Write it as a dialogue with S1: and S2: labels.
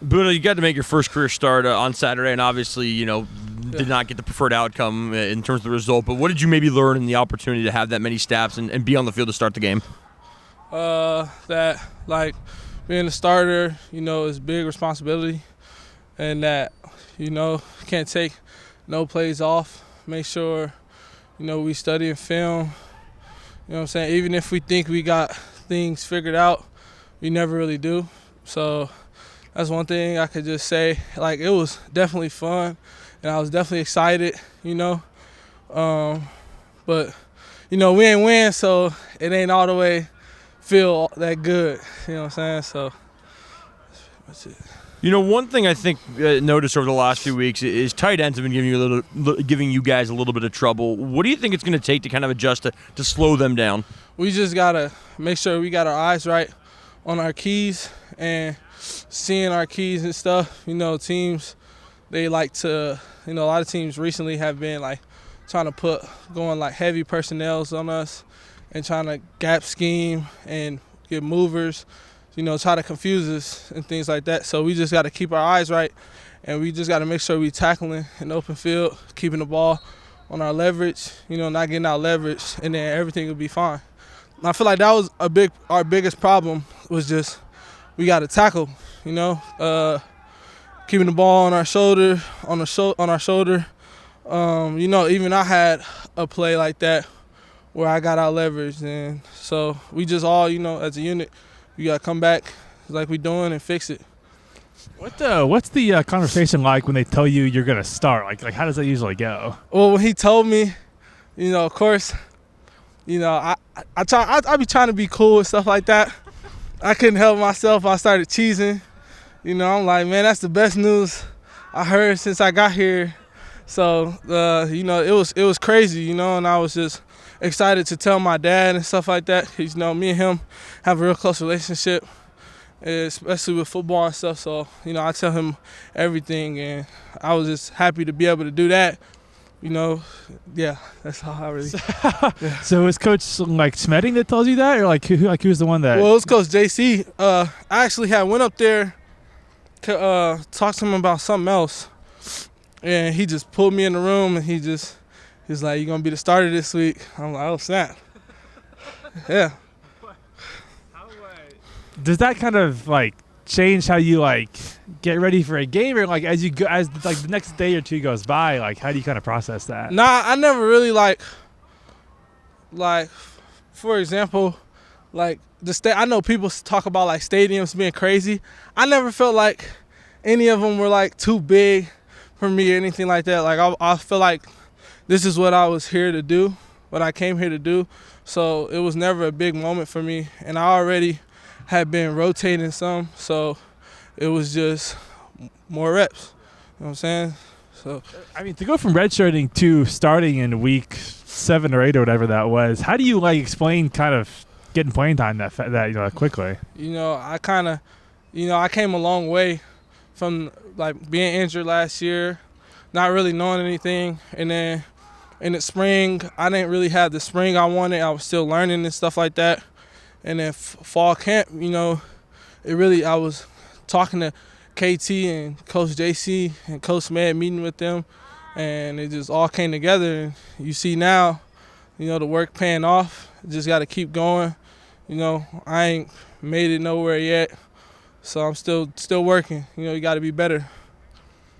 S1: Buddah, you got to make your first career start on Saturday, and obviously, did not get the preferred outcome in terms of the result. But what did you maybe learn in the opportunity to have that many snaps and be on the field to start the game?
S2: That, like, being a starter, is big responsibility, and that, can't take no plays off. Make sure, we study and film. You know what I'm saying? Even if we think we got things figured out, we never really do. So that's one thing I could just say. Like, it was definitely fun, and I was definitely excited, But, we ain't win, so it ain't all the way feel that good. You know what I'm saying? So that's it.
S1: One thing I think noticed over the last few weeks is tight ends have been giving you guys a little bit of trouble. What do you think it's going to take to kind of adjust to slow them down? We just got to make sure we got our eyes right on our keys and seeing our keys and stuff. Teams, they like to, a lot of teams recently have been like trying to going like heavy personnels on us and trying to gap scheme and get movers, try to confuse us and things like that. So we just got to keep our eyes right, and we just got to make sure we tackling in open field, keeping the ball on our leverage, not getting out leverage, and then everything will be fine. And I feel like that was our biggest problem was just we got to tackle, keeping the ball on our shoulder, even I had a play like that where I got out leverage, and so we just all, as a unit, we got to come back like we doing and fix it.
S3: What's the conversation like when they tell you you're going to start? Like how does that usually go?
S2: Well, when he told me, of course, I be trying to be cool and stuff like that. I couldn't help myself. I started cheesing. I'm like, man, that's the best news I heard since I got here. So, it was crazy, and I was just excited to tell my dad and stuff like that. Me and him have a real close relationship, especially with football and stuff. So, I tell him everything, and I was just happy to be able to do that. Yeah, that's how I really.
S3: Yeah. So is Coach Smeding that tells you that, or who's the one that?
S2: Well, it was Coach JC. I actually went up there to talk to him about something else, and he just pulled me in the room, and he's like, "You're gonna be the starter this week." I'm like, "Oh snap!" Yeah.
S3: Does that kind of change how you get ready for a game, or as the next day or two goes by, how do you kind of process that?
S2: Nah, I never really for example, I know people talk about stadiums being crazy. I never felt like any of them were too big for me or anything like that. I feel like this is what I was here to do, what I came here to do. So it was never a big moment for me, and I already had been rotating some, so it was just more reps. You know what I'm saying? So
S3: to go from redshirting to starting in week 7 or 8 or whatever that was, how do you explain kind of getting playing time that quickly? I came a long way from being injured last year, not really knowing anything, and then in the spring I didn't really have the spring I wanted. I was still learning and stuff like that. And then fall camp, I was talking to KT and Coach JC and Coach Smed, meeting with them, and it just all came together. And you see now, the work paying off. Just got to keep going. I ain't made it nowhere yet, so I'm still working. You got to be better.